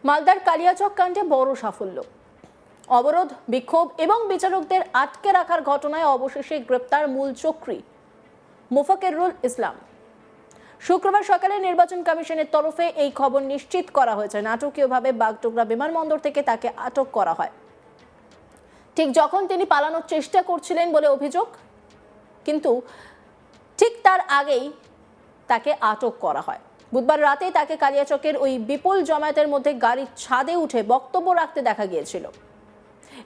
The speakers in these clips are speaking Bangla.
মালদার কালিয়াচক কাণ্ডে বড় সাফল্য। অবরোধ, বিক্ষোভ এবং বিচারকদের আটকে রাখার ঘটনায় অবশেষে গ্রেপ্তার মূল চক্রী মোফাকেরুল ইসলাম। শুক্রবার সকালে নির্বাচন কমিশনের তরফে এই খবর নিশ্চিত করা হয়েছে। নাটকীয়ভাবে বাগডোগরা বিমানবন্দর থেকে তাকে আটক করা হয়, ঠিক যখন তিনি পালানোর চেষ্টা করছিলেন বলে অভিযোগ। কিন্তু ঠিক তার আগেই তাকে আটক করা হয়। বুধবার রাতে তাকে কালিয়াচকের ওই বিপুল জমায়েতের মধ্যে গাড়ির ছাদে উঠে বক্তব্য রাখতে দেখা গিয়েছিল।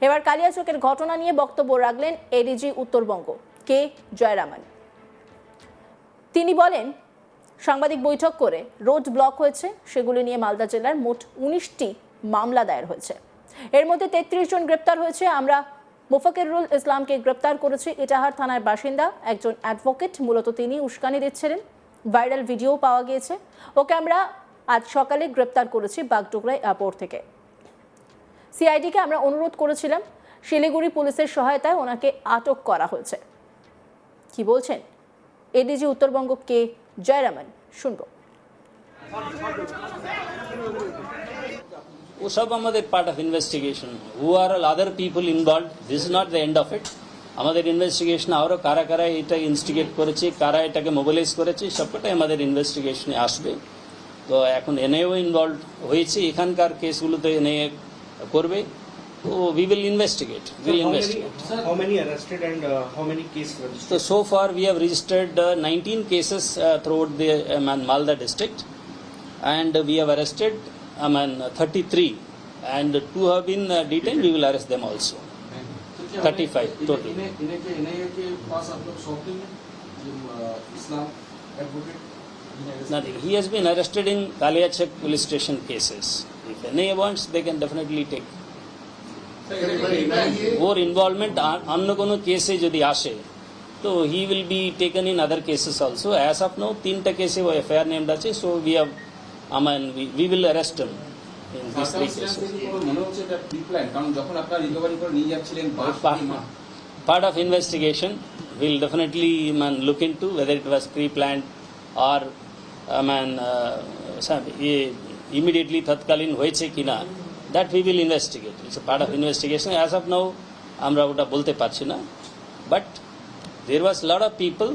এবার কালিয়াচকের ঘটনা নিয়ে বক্তব্য রাখলেন এডিজি উত্তরবঙ্গ কে জয়রামান। তিনি বলেন, সাংবাদিক বৈঠক করে রোড ব্লক হয়েছে, সেগুলি নিয়ে মালদা জেলার মোট 19টি মামলা দায়ের হয়েছে। এর মধ্যে 33 জন গ্রেপ্তার হয়েছে। আমরা মোফাকেরুল ইসলামকে গ্রেপ্তার করেছি। ইটাহার থানার বাসিন্দা, একজন অ্যাডভোকেট। মূলত তিনি উস্কানি দিচ্ছিলেন। ভাইরাল ভিডিও পাওয়া গিয়েছে। ওকে আমরা আজ সকালে গ্রেপ্তার করেছি বাগডোগরা এয়ারপোর্ট থেকে। সিআইডিকে আমরা অনুরোধ করেছিলাম, শিলিগুড়ি পুলিশের সহায়তায় ওনাকে আটক করা হয়েছে। কি বলছেন এডিজি উত্তরবঙ্গ কে জয়রামান, শুনবো। वो सब हमारे part of investigation. Who are other people involve, this is not the end of it. আমাদের ইনভেস্টিগেশন আরো কারা কারা এটা ইনস্টিগেট করেছে, কারা এটাকে মোবিলাইজ করেছে, সবটাই আমাদের ইনভেস্টিগেশনে আসবে। তো এখন এনআইও ইনভলভ হয়েছে, এখানকার কেসগুলোতে এনআইএ করবে। তো we will investigate. How many arrested and how many cases registered? So far we have registered 19 cases throughout the Malda district, and we have arrested 33, and 2 have been detained. We will arrest them also. 35 total. Nothing. He has been arrested in Kaliachak police station cases. If any wants, they can definitely take. Or involvement अन्य कोनो केसे यदि आशे, तो he will be taken in other cases also. As of now, 3টা केसे वो FIR named আছে. So we have, we will arrest him in these 3 cases. Part of investigation will definitely look into whether it was pre-planned or immediately tatkalin হয়েছে কিনা, that we will investigate. It's a part of investigation. As of now, আমরা ওটা বলতে পারছি না, but there was a lot of people,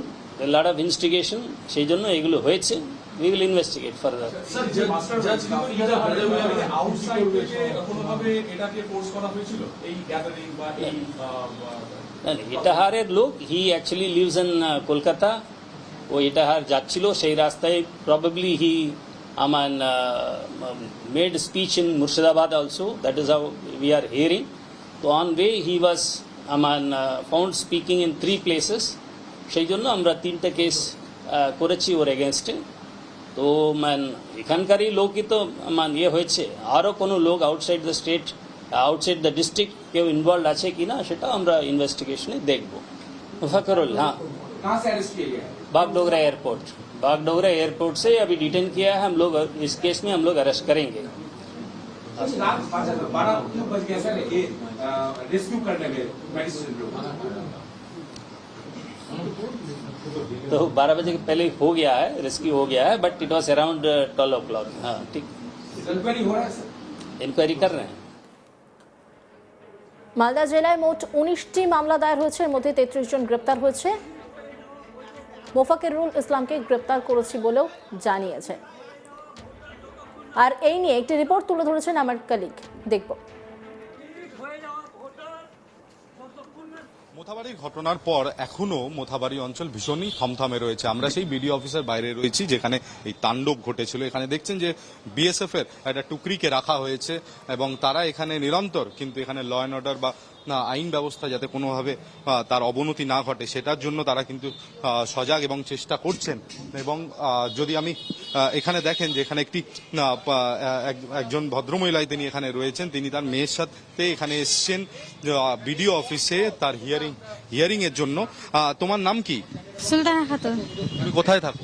a lot of instigation, সেই জন্য এগুলো হয়েছে। We will investigate further. Sir, judge outside থেকে কোনোভাবে এটাকে ফোর্স করা হয়েছিল এই গ্যাদারিং বা এই ইটাহারের লোক, he actually lives in Kolkata. ও ইটাহার যাচ্ছিল, সেই রাস্তায় probably he made speech in Murshidabad also. That is how we are hearing. So on way he was found speaking in 3 places. সেই জন্য আমরা 3টা কেস করেছি ওর এগেনস্টে। তো এখানকারই লোকই তো ইয়ে হয়েছে। আরও কোনো লোক outside the state, outside the district কেউ ইনভলভ আছে কিনা সেটা আমরা ইনভেস্টিগেশনে দেখব। মুফাকরুল, हाँ, बागडोगरा एयरपोर्ट। बागडोगरा एयरपोर्ट से अभी डिटेन किया है हम लोग। इस केस में हम लोग अरेस्ट करेंगे। तो 12 बजे के पहले हो गया है, रेस्क्यू हो गया है, but it was around 12 o'clock। हाँ, ठीक। इंक्वायरी कर रहे हैं। মালদা জেলায় মোট 19টি মামলা দায়ের হয়েছে। এর মধ্যে 33 জন গ্রেপ্তার হয়েছে। মোফাকেরুল ইসলামকে গ্রেপ্তার করেছি বলেও জানিয়েছে। আর এই নিয়ে একটি রিপোর্ট তুলে ধরেছেন আমার কলিগ, দেখব। মোথাবাড়ির ঘটনার পর এখনো মোথাবাড়ি অঞ্চল ভীষণই থমথমে রয়েছে। আমরা সেই বিডিও অফিসের বাইরে রয়েছি যেখানে এই তাণ্ডব ঘটেছিল। এখানে দেখছেন যে বিএসএফ এর একটা টুকরিকে রাখা হয়েছে এবং তারা এখানে নিরন্তর, কিন্তু এখানে ল অ্যান্ড অর্ডার বা আইন ব্যবস্থা যাতে কোনোভাবে তার অবনতি না ঘটে সেটার জন্য তারা কিন্তু সজাগ এবং চেষ্টা করছেন। এবং যদি আমি এখানে দেখেন যে এখানে একজন ভদ্রমহিলাই তিনি এখানে রয়েছেন, তিনি তার মেয়ের সাথে এখানে এসছেন বিডিও অফিসে তার হিয়ারিং এর জন্য। তোমার নাম কি? সুলতানা খাতুন। তুমি কোথায় থাকো?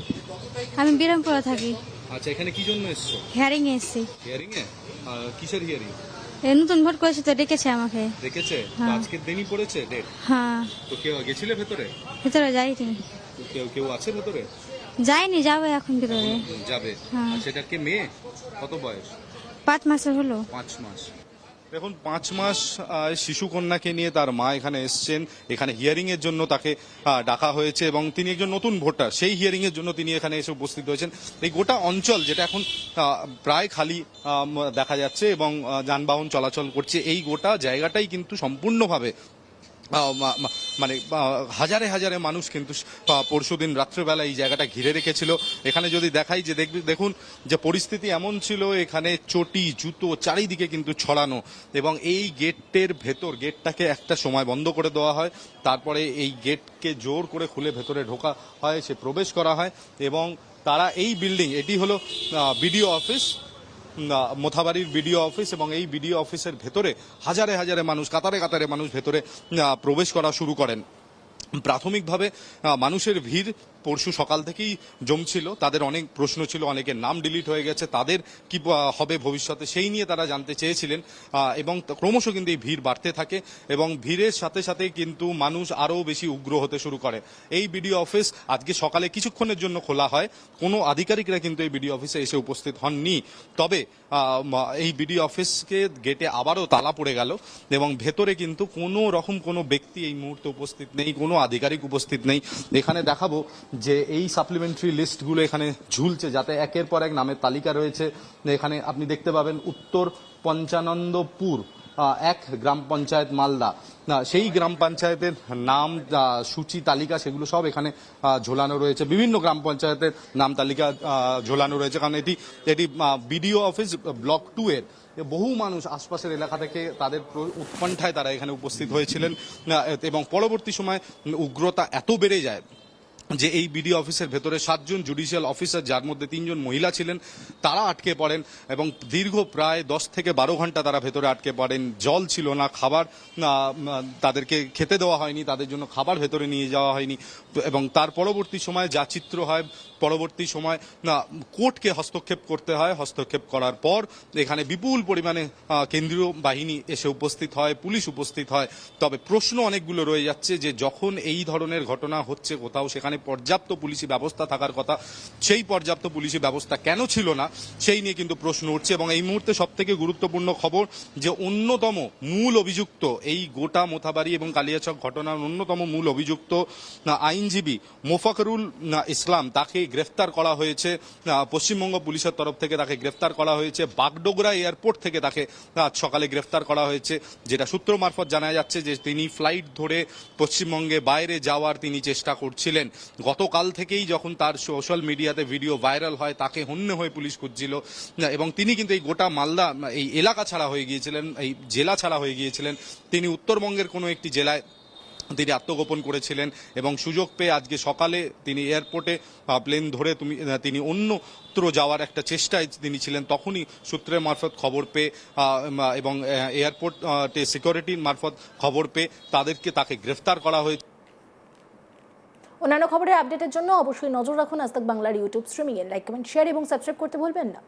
আমি বিরামপুরে থাকি। আচ্ছা, এখানে কি জন্য এসছো? হিয়ারিং এ এসেছি। হিয়ারিং এ? কিসের হিয়ারিং? নতুন ভোট করেছে তো ডেকেছে আমাকে। ডেকেছে? আজকের দিনই পড়েছে ডেট? হ্যাঁ। তো কেউ গেছিলে ভেতরে? ভেতরে যাইনি। কেউ আছে ভেতরে? যাইনি, যাবে এখন ভিতরে। যাবে? সেটা কি মেয়ে? কত বয়স? 5 মাসের হলো। 5 মাস। দেখুন 5 মাস শিশু কন্যাকে নিয়ে তার মা এখানে এসছেন, এখানে হিয়ারিং এর জন্য তাকে ডাকা হয়েছে এবং তিনি একজন নতুন ভোটার, সেই হিয়ারিং এর জন্য তিনি এখানে এসে উপস্থিত হয়েছেন। এই গোটা অঞ্চল যেটা এখন প্রায় খালি দেখা যাচ্ছে এবং যানবাহন চলাচল করছে, এই গোটা জায়গাটাই কিন্তু সম্পূর্ণভাবে মানে হাজারে হাজারে মানুষ কিন্তু পরশুদিন রাত্রেবেলা এই জায়গাটা ঘিরে রেখেছিল। এখানে যদি দেখাই যে দেখুন যে পরিস্থিতি এমন ছিল, এখানে চটি জুতো চারিদিকে কিন্তু ছড়ানো এবং এই গেটের ভেতর, গেটটাকে একটা সময় বন্ধ করে দেওয়া হয়, তারপরে এই গেটকে জোর করে খুলে ভেতরে ঢোকা হয়, সে প্রবেশ করা হয় এবং তারা এই বিল্ডিং, এটি হলো বিডিও অফিস, মোথাবাড়ির বিডিও অফিস এবং এই বিডিও অফিসের ভেতরে হাজারে হাজারে মানুষ, কাতারে কাতারে মানুষ ভেতরে প্রবেশ করা শুরু করেন। প্রাথমিকভাবে মানুষের ভিড় পরশু সকাল থেকেই জমছিল, তাদের অনেক প্রশ্ন ছিল, অনেকের নাম ডিলিট হয়ে গেছে, তাদের কি হবে ভবিষ্যতে সেই নিয়ে তারা জানতে চেয়েছিলেন এবং ক্রমশ কিন্তু এই ভিড় বাড়তে থাকে এবং ভিড়ের সাথে সাথে কিন্তু মানুষ আরও বেশি উগ্র হতে শুরু করে। এই বিডিও অফিস আজকে সকালে কিছুক্ষণের জন্য খোলা হয়, কোনো আধিকারিকরা কিন্তু এই বিডিও অফিসে এসে উপস্থিত হননি, তবে এই বিডিও অফিসকে গেটে আবারও তালা পড়ে গেল এবং ভেতরে কিন্তু কোনো রকম কোনো ব্যক্তি এই মুহূর্তে উপস্থিত নেই, কোনো আধিকারিক উপস্থিত নেই। এখানে দেখাবো যে এই সাপ্লিমেন্টারি লিস্টগুলো এখানে ঝুলছে, যাতে একের পর এক নামের তালিকা রয়েছে। এখানে আপনি দেখতে পাবেন উত্তর পঞ্চানন্দপুর এক গ্রাম পঞ্চায়েত মালদা, সেই গ্রাম পঞ্চায়েতের নাম সূচি তালিকা সেগুলো সব এখানে ঝোলানো রয়েছে, বিভিন্ন গ্রাম পঞ্চায়েতের নাম তালিকা ঝোলানো রয়েছে, কারণ এটি বিডিও অফিস ব্লক 2 এর। বহু মানুষ আশপাশের এলাকা থেকে তাদের উৎকণ্ঠায় তারা এখানে উপস্থিত হয়েছিলেন এবং পরবর্তী সময় উগ্রতা এত বেড়ে যায় যে এই বিডিও অফিসের ভেতরে 7 জন জুডিশিয়াল অফিসার, যার মধ্যে 3 জন মহিলা ছিলেন, তারা আটকে পড়েন এবং দীর্ঘ প্রায় 10 থেকে 12 ঘন্টা তারা ভেতরে আটকে পড়েন। জল ছিল না, খাবার তাদেরকে খেতে দেওয়া হয়নি, তাদের জন্য খাবার ভেতরে নিয়ে যাওয়া হয়নি এবং তার পরবর্তী সময় যা চিত্র হয়, পরবর্তী সময় কোর্টকে হস্তক্ষেপ করতে হয়। হস্তক্ষেপ করার পর এখানে বিপুল পরিমাণে কেন্দ্রীয় বাহিনী এসে উপস্থিত হয়, পুলিশ উপস্থিত হয়। তবে প্রশ্ন অনেকগুলো রয়ে যাচ্ছে যে যখন এই ধরনের ঘটনা হচ্ছে কোথাও, সেখানে পর্যাপ্ত পুলিশি ব্যবস্থা থাকার কথা, সেই পর্যাপ্ত পুলিশি ব্যবস্থা কেন ছিল না সেই নিয়ে কিন্তু প্রশ্ন উঠছে। এবং এই মুহূর্তে সব থেকে গুরুত্বপূর্ণ খবর যে অন্যতম মূল অভিযুক্ত, এই গোটা মোথাবাড়ি এবং কালিয়াচক ঘটনার অন্যতম মূল অভিযুক্ত আইনজীবী মোফাকরুল ইসলাম, তাকে গ্রেফতার করা হয়েছে পশ্চিমবঙ্গ পুলিশের তরফ থেকে, তাকে গ্রেফতার করা হয়েছে বাগডোগরা এয়ারপোর্ট থেকে, তাকে আজ সকালে গ্রেফতার করা হয়েছে। যেটা সূত্র মারফত জানা যাচ্ছে যে তিনি ফ্লাইট ধরে পশ্চিমবঙ্গে বাইরে যাওয়ার তিনি চেষ্টা করছিলেন। গতকাল থেকেই যখন তার সোশ্যাল মিডিয়াতে ভিডিও ভাইরাল হয়, তাকে হন্যে হয়ে পুলিশ খুঁজছিল এবং তিনি কিন্তু এই গোটা মালদা এই এলাকা ছাড়া হয়ে গিয়েছিলেন, এই জেলা ছাড়া হয়ে গিয়েছিলেন। তিনি উত্তরবঙ্গের কোনো একটি জেলায় তিনি আত্মগোপন করেছিলেন এবং সুযোগ পেয়ে আজকে সকালে তিনি এয়ারপোর্টে প্লেন ধরে তিনি অন্যত্র যাওয়ার একটা চেষ্টায় তিনি ছিলেন। তখনই সূত্রের মারফত খবর পেয়ে এবং এয়ারপোর্টে সিকিউরিটির মারফত খবর পেয়ে তাকে গ্রেফতার করা হয়েছে। অন্যান্য খবরের আপডেটের জন্য অবশ্যই নজর রাখুন আজ তাক বাংলার ইউটিউব স্ট্রিমিংয়ে। লাইক, কমেন্ট, শেয়ার এবং সাবস্ক্রাইব করতে ভুলবেন না।